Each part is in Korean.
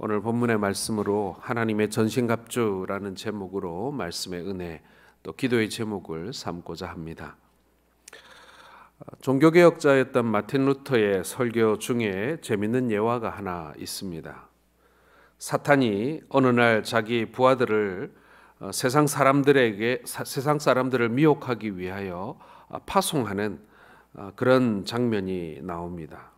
오늘 본문의 말씀으로 하나님의 전신갑주라는 제목으로 말씀의 은혜 또 기도의 제목을 삼고자 합니다. 종교개혁자였던 마틴 루터의 설교 중에 재밌는 예화가 하나 있습니다. 사탄이 어느 날 자기 부하들을 세상 사람들을 미혹하기 위하여 파송하는 그런 장면이 나옵니다.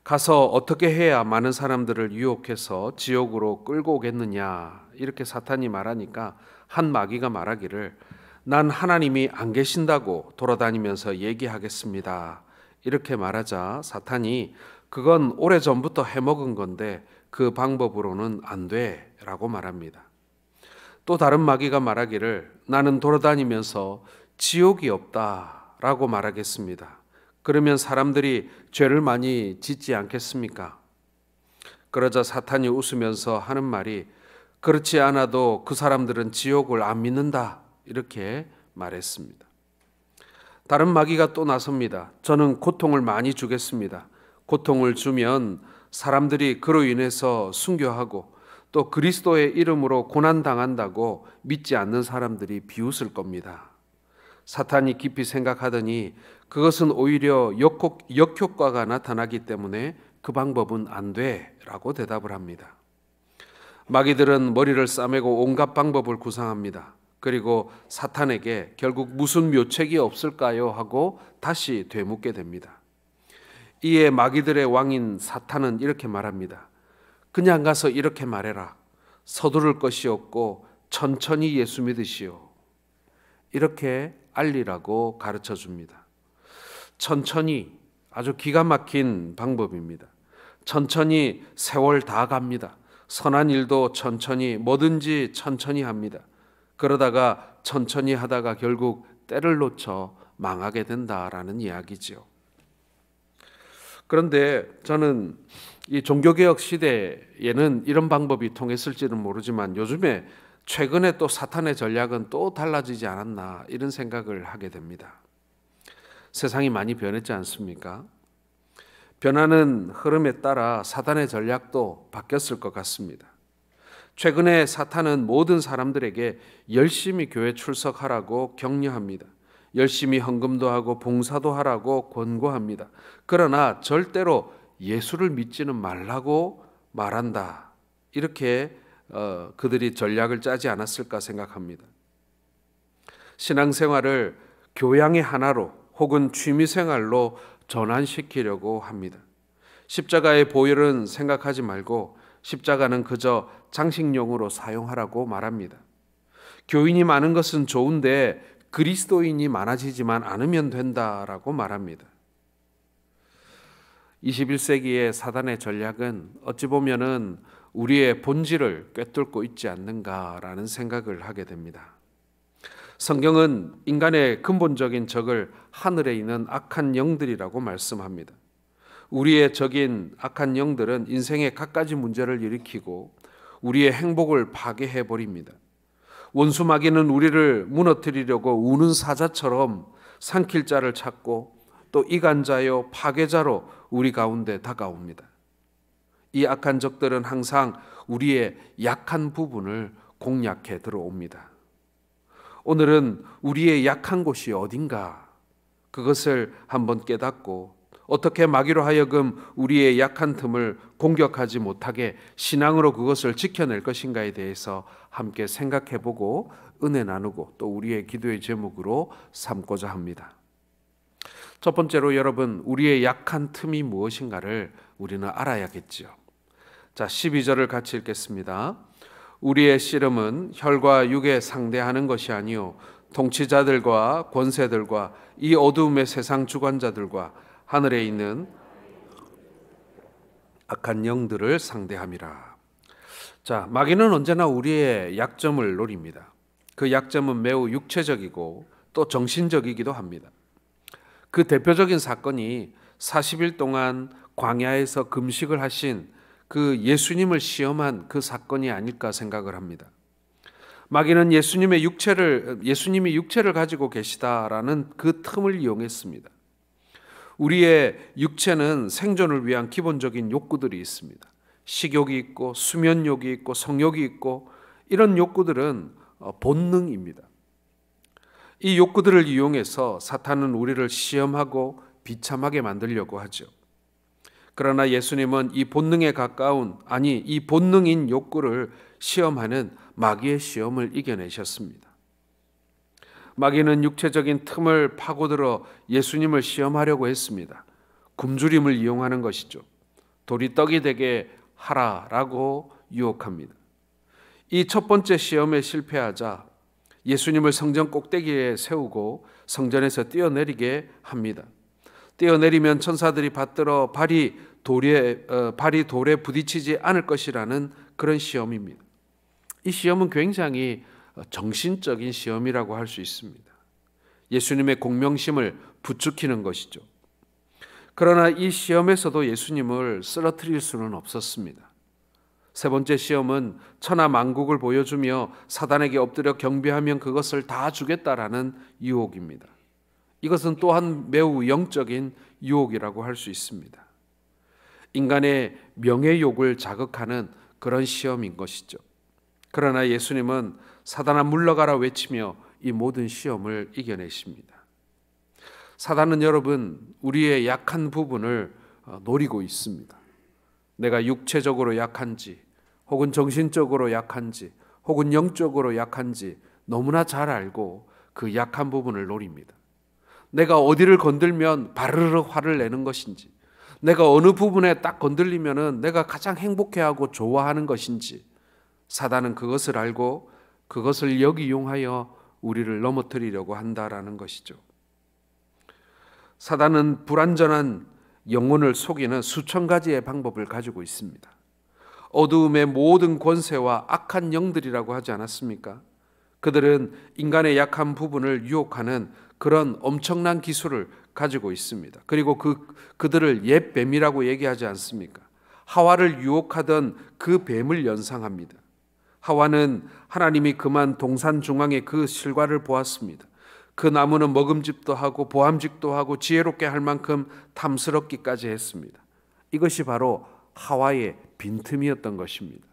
가서 어떻게 해야 많은 사람들을 유혹해서 지옥으로 끌고 오겠느냐 이렇게 사탄이 말하니까 한 마귀가 말하기를 난 하나님이 안 계신다고 돌아다니면서 얘기하겠습니다. 이렇게 말하자 사탄이 그건 오래전부터 해먹은 건데 그 방법으로는 안 돼 라고 말합니다. 또 다른 마귀가 말하기를 나는 돌아다니면서 지옥이 없다 라고 말하겠습니다. 그러면 사람들이 죄를 많이 짓지 않겠습니까? 그러자 사탄이 웃으면서 하는 말이 그렇지 않아도 그 사람들은 지옥을 안 믿는다 이렇게 말했습니다. 다른 마귀가 또 나섭니다. 저는 고통을 많이 주겠습니다. 고통을 주면 사람들이 그로 인해서 순교하고 또 그리스도의 이름으로 고난당한다고 믿지 않는 사람들이 비웃을 겁니다. 사탄이 깊이 생각하더니 그것은 오히려 역효과가 나타나기 때문에 그 방법은 안 돼 라고 대답을 합니다. 마귀들은 머리를 싸매고 온갖 방법을 구상합니다. 그리고 사탄에게 결국 무슨 묘책이 없을까요? 하고 다시 되묻게 됩니다. 이에 마귀들의 왕인 사탄은 이렇게 말합니다. 그냥 가서 이렇게 말해라. 서두를 것이 없고 천천히 예수 믿으시오. 이렇게 알리라고 가르쳐 줍니다. 천천히 아주 기가 막힌 방법입니다. 천천히 세월 다 갑니다. 선한 일도 천천히 뭐든지 천천히 합니다. 그러다가 천천히 하다가 결국 때를 놓쳐 망하게 된다라는 이야기지요. 그런데 저는 이 종교개혁 시대에는 이런 방법이 통했을지는 모르지만 요즘에 최근에 또 사탄의 전략은 또 달라지지 않았나 이런 생각을 하게 됩니다. 세상이 많이 변했지 않습니까? 변하는 흐름에 따라 사탄의 전략도 바뀌었을 것 같습니다. 최근에 사탄은 모든 사람들에게 열심히 교회 출석하라고 격려합니다. 열심히 헌금도 하고 봉사도 하라고 권고합니다. 그러나 절대로 예수를 믿지는 말라고 말한다. 이렇게 그들이 전략을 짜지 않았을까 생각합니다. 신앙생활을 교양의 하나로 혹은 취미생활로 전환시키려고 합니다. 십자가의 보혈은 생각하지 말고 십자가는 그저 장식용으로 사용하라고 말합니다. 교인이 많은 것은 좋은데 그리스도인이 많아지지만 않으면 된다라고 말합니다. 21세기의 사단의 전략은 어찌 보면은 우리의 본질을 꿰뚫고 있지 않는가라는 생각을 하게 됩니다. 성경은 인간의 근본적인 적을 하늘에 있는 악한 영들이라고 말씀합니다. 우리의 적인 악한 영들은 인생의 갖가지 문제를 일으키고 우리의 행복을 파괴해버립니다. 원수 마귀는 우리를 무너뜨리려고 우는 사자처럼 삼킬 자를 찾고 또 이간자요 파괴자로 우리 가운데 다가옵니다. 이 악한 적들은 항상 우리의 약한 부분을 공략해 들어옵니다. 오늘은 우리의 약한 곳이 어딘가 그것을 한번 깨닫고 어떻게 마귀로 하여금 우리의 약한 틈을 공격하지 못하게 신앙으로 그것을 지켜낼 것인가에 대해서 함께 생각해보고 은혜 나누고 또 우리의 기도의 제목으로 삼고자 합니다. 첫 번째로 여러분 우리의 약한 틈이 무엇인가를 우리는 알아야겠지요. 자, 12절을 같이 읽겠습니다. 우리의 씨름은 혈과 육에 상대하는 것이 아니요 통치자들과 권세들과 이 어두움의 세상 주관자들과 하늘에 있는 악한 영들을 상대함이라. 자, 마귀는 언제나 우리의 약점을 노립니다. 그 약점은 매우 육체적이고 또 정신적이기도 합니다. 그 대표적인 사건이 40일 동안 광야에서 금식을 하신 그 예수님을 시험한 그 사건이 아닐까 생각을 합니다. 마귀는 예수님이 육체를 가지고 계시다라는 그 틈을 이용했습니다. 우리의 육체는 생존을 위한 기본적인 욕구들이 있습니다. 식욕이 있고 수면욕이 있고 성욕이 있고 이런 욕구들은 본능입니다. 이 욕구들을 이용해서 사탄은 우리를 시험하고 비참하게 만들려고 하죠. 그러나 예수님은 이 본능에 가까운, 이 본능인 욕구를 시험하는 마귀의 시험을 이겨내셨습니다. 마귀는 육체적인 틈을 파고들어 예수님을 시험하려고 했습니다. 굶주림을 이용하는 것이죠. 돌이 떡이 되게 하라라고 유혹합니다. 이 첫 번째 시험에 실패하자 예수님을 성전 꼭대기에 세우고 성전에서 뛰어내리게 합니다. 뛰어내리면 천사들이 받들어 발이 돌에 부딪히지 않을 것이라는 그런 시험입니다. 이 시험은 굉장히 정신적인 시험이라고 할 수 있습니다. 예수님의 공명심을 부추기는 것이죠. 그러나 이 시험에서도 예수님을 쓰러뜨릴 수는 없었습니다. 세 번째 시험은 천하 만국을 보여주며 사단에게 엎드려 경배하면 그것을 다 주겠다라는 유혹입니다. 이것은 또한 매우 영적인 유혹이라고 할 수 있습니다. 인간의 명예욕을 자극하는 그런 시험인 것이죠. 그러나 예수님은 사단아 물러가라 외치며 이 모든 시험을 이겨내십니다. 사단은 여러분 우리의 약한 부분을 노리고 있습니다. 내가 육체적으로 약한지 혹은 정신적으로 약한지 혹은 영적으로 약한지 너무나 잘 알고 그 약한 부분을 노립니다. 내가 어디를 건들면 바르르 화를 내는 것인지, 내가 어느 부분에 딱 건들리면은 내가 가장 행복해하고 좋아하는 것인지, 사단은 그것을 알고 그것을 역이용하여 우리를 넘어뜨리려고 한다라는 것이죠. 사단은 불완전한 영혼을 속이는 수천 가지의 방법을 가지고 있습니다. 어두움의 모든 권세와 악한 영들이라고 하지 않았습니까? 그들은 인간의 약한 부분을 유혹하는 그런 엄청난 기술을 가지고 있습니다. 그리고 그들을 옛 뱀이라고 얘기하지 않습니까? 하와를 유혹하던 그 뱀을 연상합니다. 하와는 하나님이 그만 동산 중앙의 그 실과를 보았습니다. 그 나무는 먹음직도 하고 보암직도 하고 지혜롭게 할 만큼 탐스럽기까지 했습니다. 이것이 바로 하와의 빈틈이었던 것입니다.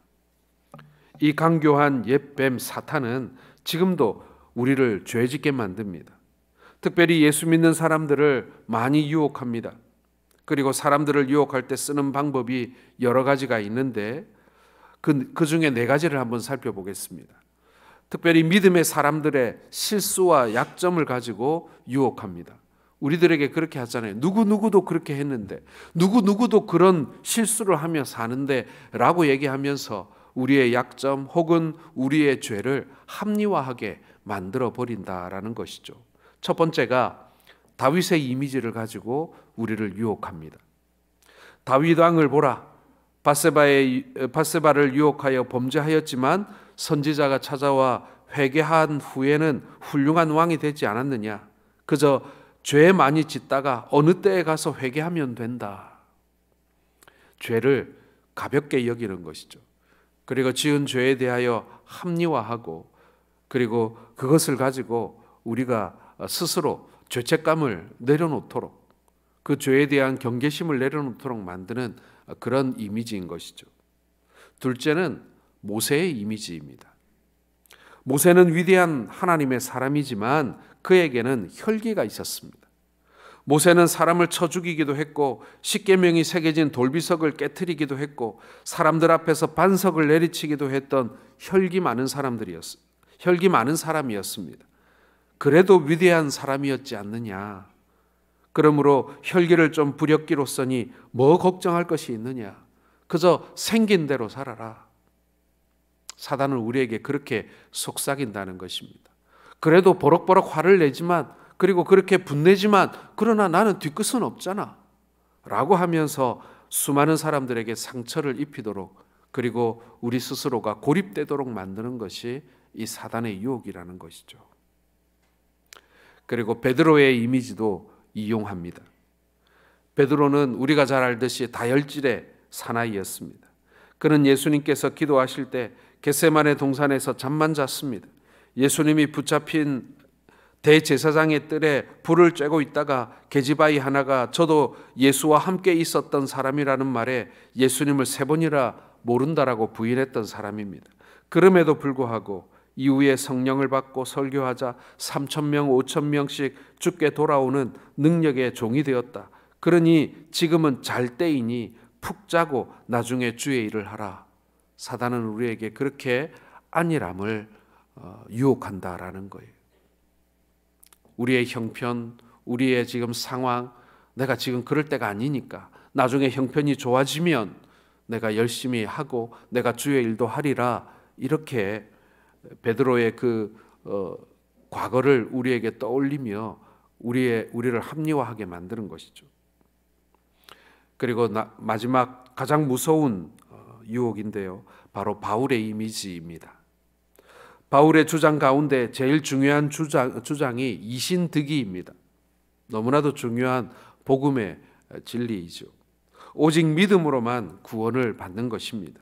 이 강교한 옛뱀 사탄은 지금도 우리를 죄짓게 만듭니다. 특별히 예수 믿는 사람들을 많이 유혹합니다. 그리고 사람들을 유혹할 때 쓰는 방법이 여러 가지가 있는데 그 중에 네 가지를 한번 살펴보겠습니다. 특별히 믿음의 사람들의 실수와 약점을 가지고 유혹합니다. 우리들에게 그렇게 하잖아요. 누구누구도 그렇게 했는데, 누구누구도 그런 실수를 하며 사는데 라고 얘기하면서 우리의 약점 혹은 우리의 죄를 합리화하게 만들어 버린다라는 것이죠. 첫 번째가 다윗의 이미지를 가지고 우리를 유혹합니다. 다윗 왕을 보라. 밧세바를 유혹하여 범죄하였지만 선지자가 찾아와 회개한 후에는 훌륭한 왕이 되지 않았느냐. 그저 죄 많이 짓다가 어느 때에 가서 회개하면 된다. 죄를 가볍게 여기는 것이죠. 그리고 지은 죄에 대하여 합리화하고 그리고 그것을 가지고 우리가 스스로 죄책감을 내려놓도록 그 죄에 대한 경계심을 내려놓도록 만드는 그런 이미지인 것이죠. 둘째는 모세의 이미지입니다. 모세는 위대한 하나님의 사람이지만 그에게는 혈기가 있었습니다. 모세는 사람을 쳐 죽이기도 했고 십계명이 새겨진 돌비석을 깨트리기도 했고 사람들 앞에서 반석을 내리치기도 했던 혈기 많은 사람이었습니다. 그래도 위대한 사람이었지 않느냐. 그러므로 혈기를 좀 부렸기로써니 뭐 걱정할 것이 있느냐. 그저 생긴 대로 살아라. 사단은 우리에게 그렇게 속삭인다는 것입니다. 그래도 버럭버럭 화를 내지만 그리고 그렇게 분내지만 그러나 나는 뒤끝은 없잖아 라고 하면서 수많은 사람들에게 상처를 입히도록 그리고 우리 스스로가 고립되도록 만드는 것이 이 사단의 유혹이라는 것이죠. 그리고 베드로의 이미지도 이용합니다. 베드로는 우리가 잘 알듯이 다혈질의 사나이였습니다. 그는 예수님께서 기도하실 때 겟세마네 동산에서 잠만 잤습니다. 예수님이 붙잡힌 대제사장의 뜰에 불을 쬐고 있다가 계집아이 하나가 저도 예수와 함께 있었던 사람이라는 말에 예수님을 3번이나 모른다라고 부인했던 사람입니다. 그럼에도 불구하고 이후에 성령을 받고 설교하자 3,000명, 5,000명씩 주께 돌아오는 능력의 종이 되었다. 그러니 지금은 잘 때이니 푹 자고 나중에 주의 일을 하라. 사단은 우리에게 그렇게 안일함을 유혹한다라는 거예요. 우리의 형편, 우리의 지금 상황, 내가 지금 그럴 때가 아니니까 나중에 형편이 좋아지면 내가 열심히 하고 내가 주의 일도 하리라. 이렇게 베드로의 과거를 우리에게 떠올리며 우리를 합리화하게 만드는 것이죠. 그리고 마지막 가장 무서운 유혹인데요, 바로 바울의 이미지입니다. 바울의 주장 가운데 제일 중요한 주장이 이신득이입니다. 너무나도 중요한 복음의 진리이죠. 오직 믿음으로만 구원을 받는 것입니다.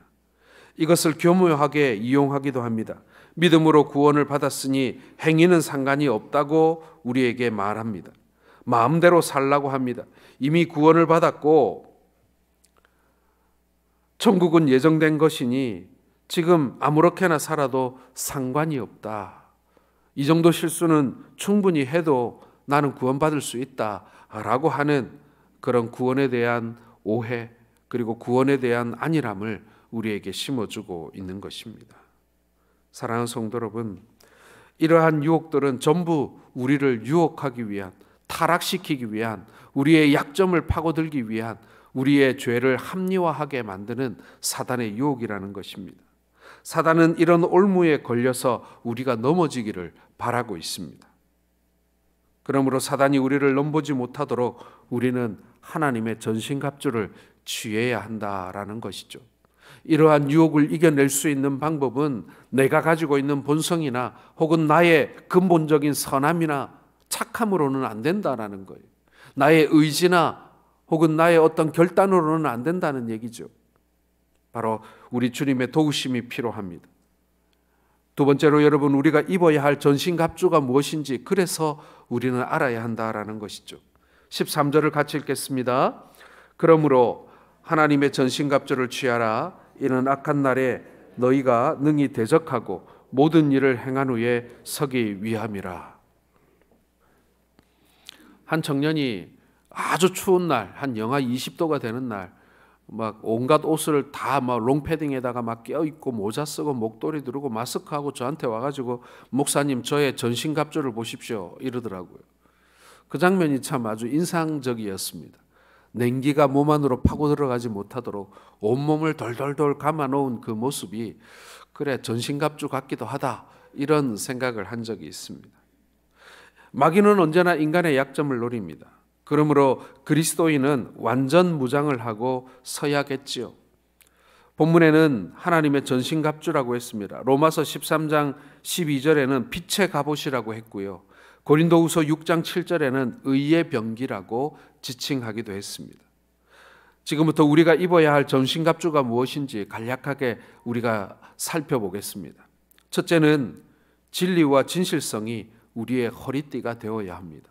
이것을 교묘하게 이용하기도 합니다. 믿음으로 구원을 받았으니 행위는 상관이 없다고 우리에게 말합니다. 마음대로 살라고 합니다. 이미 구원을 받았고 천국은 예정된 것이니 지금 아무렇게나 살아도 상관이 없다. 이 정도 실수는 충분히 해도 나는 구원받을 수 있다라고 하는 그런 구원에 대한 오해, 그리고 구원에 대한 안일함을 우리에게 심어주고 있는 것입니다. 사랑하는 성도 여러분, 이러한 유혹들은 전부 우리를 유혹하기 위한, 타락시키기 위한, 우리의 약점을 파고들기 위한, 우리의 죄를 합리화하게 만드는 사단의 유혹이라는 것입니다. 사단은 이런 올무에 걸려서 우리가 넘어지기를 바라고 있습니다. 그러므로 사단이 우리를 넘보지 못하도록 우리는 하나님의 전신갑주를 취해야 한다라는 것이죠. 이러한 유혹을 이겨낼 수 있는 방법은 내가 가지고 있는 본성이나 혹은 나의 근본적인 선함이나 착함으로는 안 된다라는 거예요. 나의 의지나 혹은 나의 어떤 결단으로는 안 된다는 얘기죠. 바로 우리 주님의 도우심이 필요합니다. 두 번째로 여러분, 우리가 입어야 할 전신갑주가 무엇인지 그래서 우리는 알아야 한다라는 것이죠. 13절을 같이 읽겠습니다. 그러므로 하나님의 전신갑주를 취하라. 이는 악한 날에 너희가 능히 대적하고 모든 일을 행한 후에 서기 위함이라. 한 청년이 아주 추운 날, 한 영하 20도가 되는 날, 막 온갖 옷을 다 막 롱패딩에다가 막 껴입고 모자 쓰고 목도리 두르고 마스크하고 저한테 와가지고 목사님 저의 전신갑주를 보십시오 이러더라고요. 그 장면이 참 아주 인상적이었습니다. 냉기가 몸 안으로 파고 들어가지 못하도록 온몸을 돌돌돌 감아놓은 그 모습이 그래 전신갑주 같기도 하다, 이런 생각을 한 적이 있습니다. 마귀는 언제나 인간의 약점을 노립니다. 그러므로 그리스도인은 완전 무장을 하고 서야겠지요. 본문에는 하나님의 전신갑주라고 했습니다. 로마서 13장 12절에는 빛의 갑옷이라고 했고요. 고린도후서 6장 7절에는 의의 병기라고 지칭하기도 했습니다. 지금부터 우리가 입어야 할 전신갑주가 무엇인지 간략하게 우리가 살펴보겠습니다. 첫째는 진리와 진실성이 우리의 허리띠가 되어야 합니다.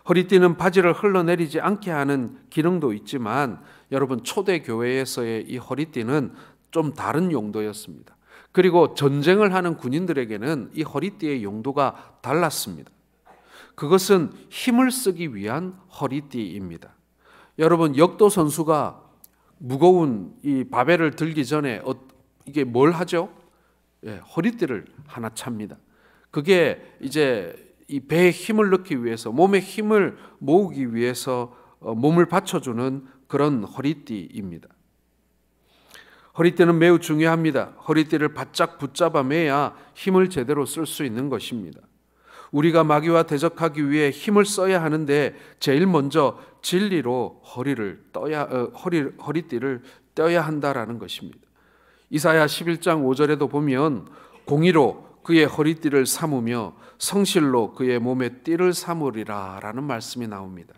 허리띠는 바지를 흘러내리지 않게 하는 기능도 있지만 여러분, 초대교회에서의 이 허리띠는 좀 다른 용도였습니다. 그리고 전쟁을 하는 군인들에게는 이 허리띠의 용도가 달랐습니다. 그것은 힘을 쓰기 위한 허리띠입니다. 여러분, 역도 선수가 무거운 이 바벨을 들기 전에 이게 뭘 하죠? 허리띠를 하나 찹니다. 그게 이제 이 배에 힘을 넣기 위해서, 몸에 힘을 모으기 위해서 몸을 받쳐주는 그런 허리띠입니다. 허리띠는 매우 중요합니다. 허리띠를 바짝 붙잡아 매야 힘을 제대로 쓸 수 있는 것입니다. 우리가 마귀와 대적하기 위해 힘을 써야 하는데 제일 먼저 진리로 허리띠를 떼야 한다라는 것입니다. 이사야 11장 5절에도 보면 공의로 그의 허리띠를 삼으며 성실로 그의 몸에 띠를 삼으리라 라는 말씀이 나옵니다.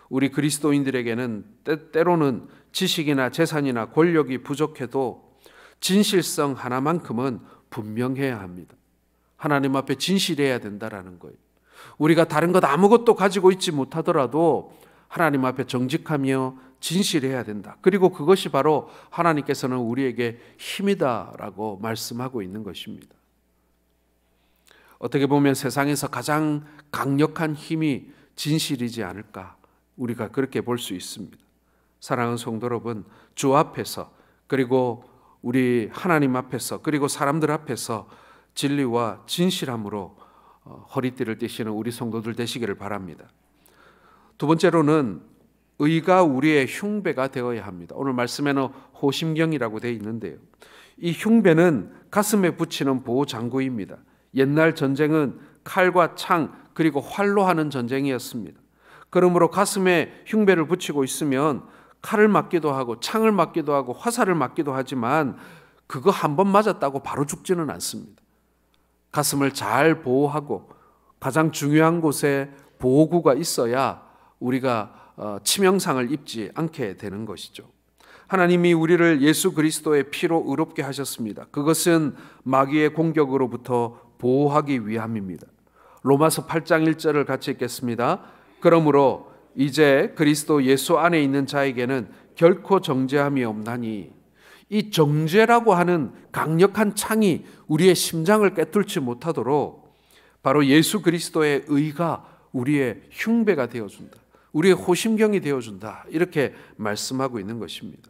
우리 그리스도인들에게는 때로는 지식이나 재산이나 권력이 부족해도 진실성 하나만큼은 분명해야 합니다. 하나님 앞에 진실해야 된다라는 거예요. 우리가 다른 것 아무것도 가지고 있지 못하더라도 하나님 앞에 정직하며 진실해야 된다. 그리고 그것이 바로 하나님께서는 우리에게 힘이다라고 말씀하고 있는 것입니다. 어떻게 보면 세상에서 가장 강력한 힘이 진실이지 않을까, 우리가 그렇게 볼 수 있습니다. 사랑하는 성도 여러분, 주 앞에서, 그리고 우리 하나님 앞에서, 그리고 사람들 앞에서 진리와 진실함으로 허리띠를 띠시는 우리 성도들 되시기를 바랍니다. 두 번째로는 의가 우리의 흉배가 되어야 합니다. 오늘 말씀에는 호심경이라고 되어 있는데요, 이 흉배는 가슴에 붙이는 보호 장구입니다. 옛날 전쟁은 칼과 창 그리고 활로 하는 전쟁이었습니다. 그러므로 가슴에 흉배를 붙이고 있으면 칼을 맞기도 하고 창을 맞기도 하고 화살을 맞기도 하지만 그거 한 번 맞았다고 바로 죽지는 않습니다. 가슴을 잘 보호하고 가장 중요한 곳에 보호구가 있어야 우리가 치명상을 입지 않게 되는 것이죠. 하나님이 우리를 예수 그리스도의 피로 의롭게 하셨습니다. 그것은 마귀의 공격으로부터 보호하기 위함입니다. 로마서 8장 1절을 같이 읽겠습니다. 그러므로 이제 그리스도 예수 안에 있는 자에게는 결코 정죄함이 없나니, 이 정죄라고 하는 강력한 창이 우리의 심장을 꿰뚫지 못하도록 바로 예수 그리스도의 의가 우리의 흉배가 되어준다, 우리의 호심경이 되어준다, 이렇게 말씀하고 있는 것입니다.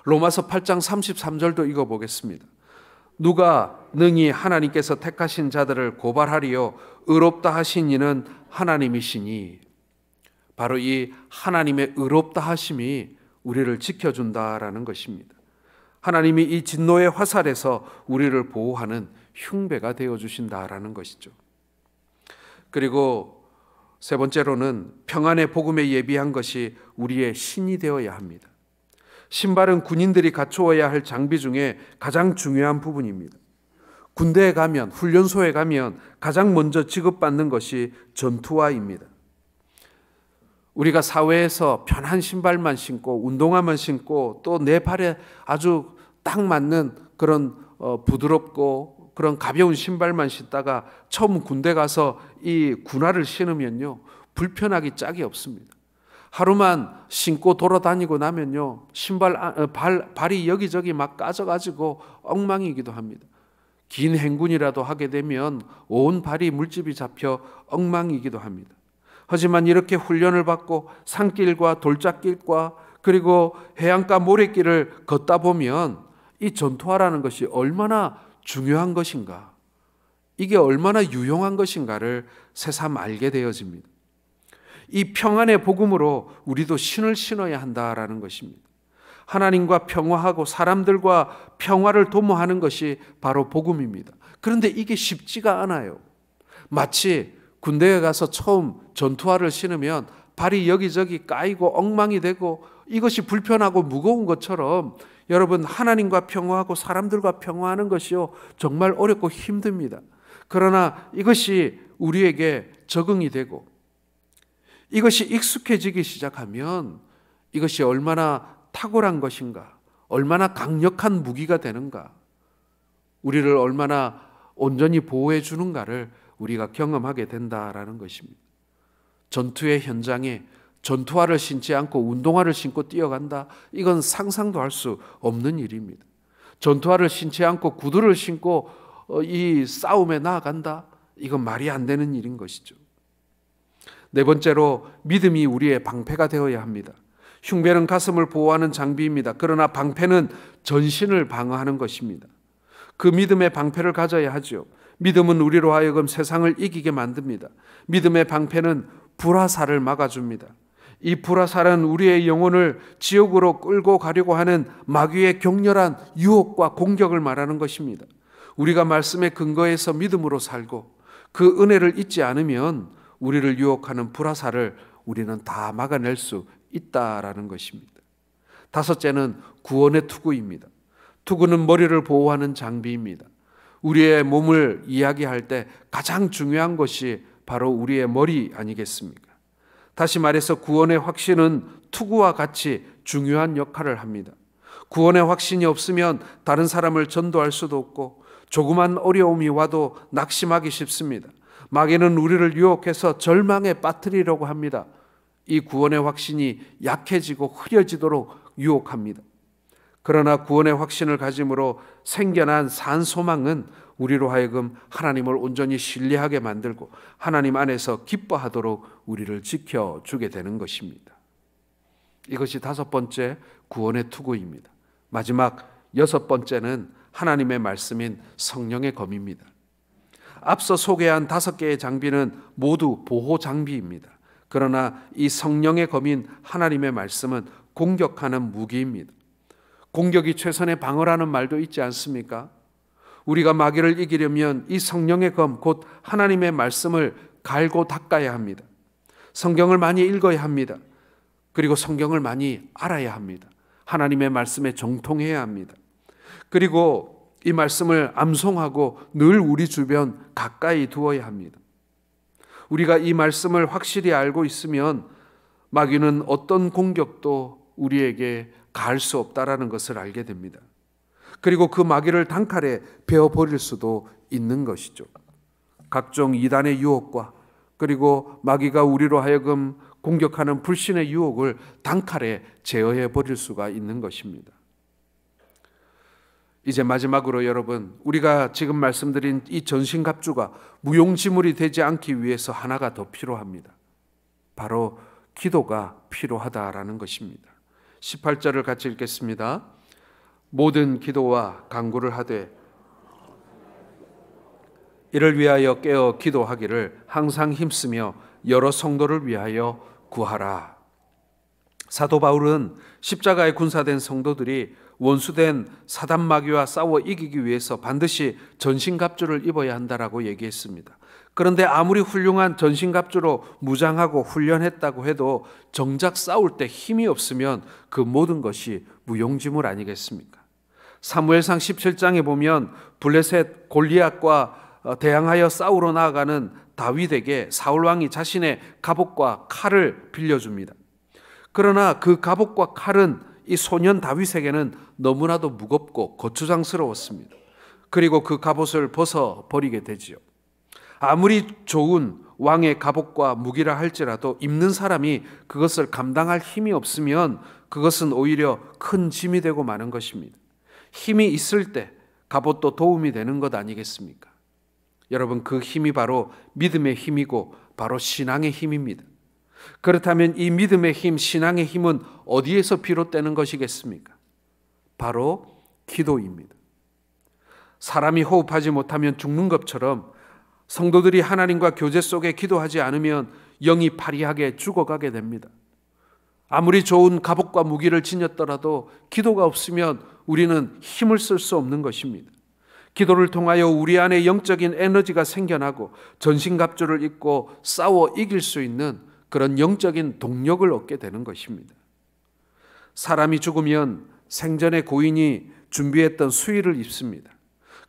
로마서 8장 33절도 읽어보겠습니다. 누가 능히 하나님께서 택하신 자들을 고발하리요, 의롭다 하신 이는 하나님이시니. 바로 이 하나님의 의롭다 하심이 우리를 지켜준다라는 것입니다. 하나님이 이 진노의 화살에서 우리를 보호하는 흉배가 되어주신다라는 것이죠. 그리고 세 번째로는 평안의 복음에 예비한 것이 우리의 신이 되어야 합니다. 신발은 군인들이 갖추어야 할 장비 중에 가장 중요한 부분입니다. 군대에 가면, 훈련소에 가면 가장 먼저 지급받는 것이 전투화입니다. 우리가 사회에서 편한 신발만 신고 운동화만 신고 또 내 발에 아주 딱 맞는 그런 부드럽고 그런 가벼운 신발만 신다가 처음 군대 가서 이 군화를 신으면요, 불편하기 짝이 없습니다. 하루만 신고 돌아다니고 나면요, 발이 여기저기 막 까져가지고 엉망이기도 합니다. 긴 행군이라도 하게 되면 온 발이 물집이 잡혀 엉망이기도 합니다. 하지만 이렇게 훈련을 받고 산길과 돌짝길과 그리고 해안가 모래길을 걷다 보면 이 전투화라는 것이 얼마나 중요한 것인가, 이게 얼마나 유용한 것인가를 새삼 알게 되어집니다. 이 평안의 복음으로 우리도 신을 신어야 한다라는 것입니다. 하나님과 평화하고 사람들과 평화를 도모하는 것이 바로 복음입니다. 그런데 이게 쉽지가 않아요. 마치 군대에 가서 처음 전투화를 신으면 발이 여기저기 까이고 엉망이 되고 이것이 불편하고 무거운 것처럼, 여러분, 하나님과 평화하고 사람들과 평화하는 것이요, 정말 어렵고 힘듭니다. 그러나 이것이 우리에게 적응이 되고 이것이 익숙해지기 시작하면 이것이 얼마나 탁월한 것인가, 얼마나 강력한 무기가 되는가, 우리를 얼마나 온전히 보호해 주는가를 우리가 경험하게 된다라는 것입니다. 전투의 현장에 전투화를 신지 않고 운동화를 신고 뛰어간다, 이건 상상도 할 수 없는 일입니다. 전투화를 신지 않고 구두를 신고 이 싸움에 나아간다, 이건 말이 안 되는 일인 것이죠. 네 번째로 믿음이 우리의 방패가 되어야 합니다. 흉배는 가슴을 보호하는 장비입니다. 그러나 방패는 전신을 방어하는 것입니다. 그 믿음의 방패를 가져야 하죠. 믿음은 우리로 하여금 세상을 이기게 만듭니다. 믿음의 방패는 불화살을 막아줍니다. 이 불화살은 우리의 영혼을 지옥으로 끌고 가려고 하는 마귀의 격렬한 유혹과 공격을 말하는 것입니다. 우리가 말씀의 근거에서 믿음으로 살고 그 은혜를 잊지 않으면 우리를 유혹하는 불화살을 우리는 다 막아낼 수 있다라는 것입니다. 다섯째는 구원의 투구입니다. 투구는 머리를 보호하는 장비입니다. 우리의 몸을 이야기할 때 가장 중요한 것이 바로 우리의 머리 아니겠습니까? 다시 말해서 구원의 확신은 투구와 같이 중요한 역할을 합니다. 구원의 확신이 없으면 다른 사람을 전도할 수도 없고 조그만 어려움이 와도 낙심하기 쉽습니다. 마귀는 우리를 유혹해서 절망에 빠뜨리려고 합니다. 이 구원의 확신이 약해지고 흐려지도록 유혹합니다. 그러나 구원의 확신을 가짐으로 생겨난 산 소망은 우리로 하여금 하나님을 온전히 신뢰하게 만들고 하나님 안에서 기뻐하도록 우리를 지켜주게 되는 것입니다. 이것이 5번째 구원의 투구입니다. 마지막 6번째는 하나님의 말씀인 성령의 검입니다. 앞서 소개한 5개의 장비는 모두 보호 장비입니다. 그러나 이 성령의 검인 하나님의 말씀은 공격하는 무기입니다. 공격이 최선의 방어라는 말도 있지 않습니까? 우리가 마귀를 이기려면 이 성령의 검, 곧 하나님의 말씀을 갈고 닦아야 합니다. 성경을 많이 읽어야 합니다. 그리고 성경을 많이 알아야 합니다. 하나님의 말씀에 정통해야 합니다. 그리고 이 말씀을 암송하고 늘 우리 주변 가까이 두어야 합니다. 우리가 이 말씀을 확실히 알고 있으면 마귀는 어떤 공격도 우리에게 가할 수 없다라는 것을 알게 됩니다. 그리고 그 마귀를 단칼에 베어버릴 수도 있는 것이죠. 각종 이단의 유혹과 그리고 마귀가 우리로 하여금 공격하는 불신의 유혹을 단칼에 제어해 버릴 수가 있는 것입니다. 이제 마지막으로 여러분, 우리가 지금 말씀드린 이 전신갑주가 무용지물이 되지 않기 위해서 하나가 더 필요합니다. 바로 기도가 필요하다라는 것입니다. 18절을 같이 읽겠습니다. 모든 기도와 간구를 하되 이를 위하여 깨어 기도하기를 항상 힘쓰며 여러 성도를 위하여 구하라. 사도 바울은 십자가에 군사된 성도들이 원수된 사단 마귀와 싸워 이기기 위해서 반드시 전신갑주를 입어야 한다라고 얘기했습니다. 그런데 아무리 훌륭한 전신갑주로 무장하고 훈련했다고 해도 정작 싸울 때 힘이 없으면 그 모든 것이 무용지물 아니겠습니까? 사무엘상 17장에 보면 블레셋 골리앗과 대항하여 싸우러 나아가는 다윗에게 사울왕이 자신의 갑옷과 칼을 빌려줍니다. 그러나 그 갑옷과 칼은 이 소년 다윗에게는 너무나도 무겁고 거추장스러웠습니다. 그리고 그 갑옷을 벗어버리게 되지요. 아무리 좋은 왕의 갑옷과 무기라 할지라도 입는 사람이 그것을 감당할 힘이 없으면 그것은 오히려 큰 짐이 되고 마는 것입니다. 힘이 있을 때 갑옷도 도움이 되는 것 아니겠습니까? 여러분, 그 힘이 바로 믿음의 힘이고 바로 신앙의 힘입니다. 그렇다면 이 믿음의 힘, 신앙의 힘은 어디에서 비롯되는 것이겠습니까? 바로 기도입니다. 사람이 호흡하지 못하면 죽는 것처럼 성도들이 하나님과 교제 속에 기도하지 않으면 영이 파리하게 죽어가게 됩니다. 아무리 좋은 갑옷과 무기를 지녔더라도 기도가 없으면 우리는 힘을 쓸 수 없는 것입니다. 기도를 통하여 우리 안에 영적인 에너지가 생겨나고 전신갑주를 입고 싸워 이길 수 있는 그런 영적인 동력을 얻게 되는 것입니다. 사람이 죽으면 생전에 고인이 준비했던 수의를 입습니다.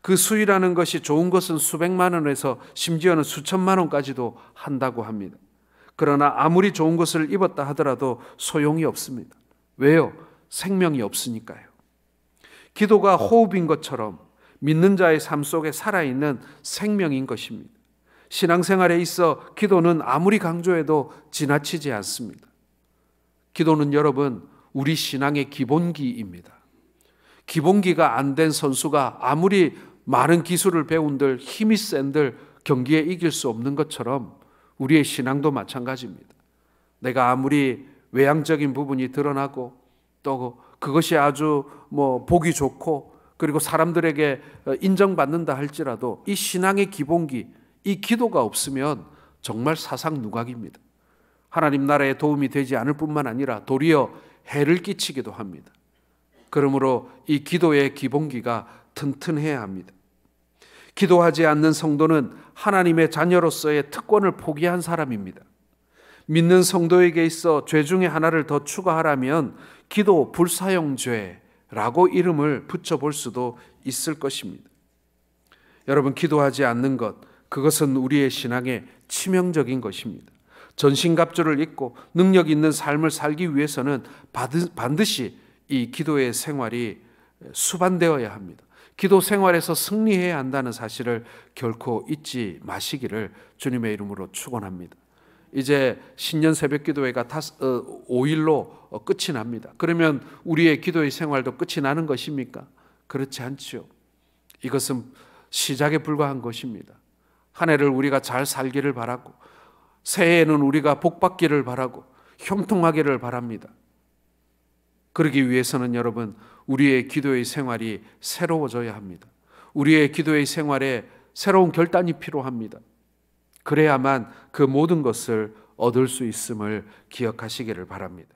그 수의라는 것이 좋은 것은 수백만 원에서 심지어는 수천만 원까지도 한다고 합니다. 그러나 아무리 좋은 것을 입었다 하더라도 소용이 없습니다. 왜요? 생명이 없으니까요. 기도가 호흡인 것처럼 믿는 자의 삶 속에 살아있는 생명인 것입니다. 신앙생활에 있어 기도는 아무리 강조해도 지나치지 않습니다. 기도는 여러분, 우리 신앙의 기본기입니다. 기본기가 안 된 선수가 아무리 많은 기술을 배운들 힘이 센들 경기에 이길 수 없는 것처럼 우리의 신앙도 마찬가지입니다. 내가 아무리 외향적인 부분이 드러나고 또 그것이 아주 보기 좋고 그리고 사람들에게 인정받는다 할지라도 이 신앙의 기본기, 이 기도가 없으면 정말 사상누각입니다. 하나님 나라에 도움이 되지 않을 뿐만 아니라 도리어 해를 끼치기도 합니다. 그러므로 이 기도의 기본기가 튼튼해야 합니다. 기도하지 않는 성도는 하나님의 자녀로서의 특권을 포기한 사람입니다. 믿는 성도에게 있어 죄 중에 하나를 더 추가하라면 기도 불사용죄라고 이름을 붙여볼 수도 있을 것입니다. 여러분, 기도하지 않는 것, 그것은 우리의 신앙에 치명적인 것입니다. 전신갑주를 입고 능력 있는 삶을 살기 위해서는 반드시 이 기도의 생활이 수반되어야 합니다. 기도 생활에서 승리해야 한다는 사실을 결코 잊지 마시기를 주님의 이름으로 축원합니다. 이제 신년 새벽기도회가 5일로 끝이 납니다. 그러면 우리의 기도의 생활도 끝이 나는 것입니까? 그렇지 않지요. 이것은 시작에 불과한 것입니다. 한 해를 우리가 잘 살기를 바라고, 새해에는 우리가 복받기를 바라고 형통하기를 바랍니다. 그러기 위해서는 여러분, 우리의 기도의 생활이 새로워져야 합니다. 우리의 기도의 생활에 새로운 결단이 필요합니다. 그래야만 그 모든 것을 얻을 수 있음을 기억하시기를 바랍니다.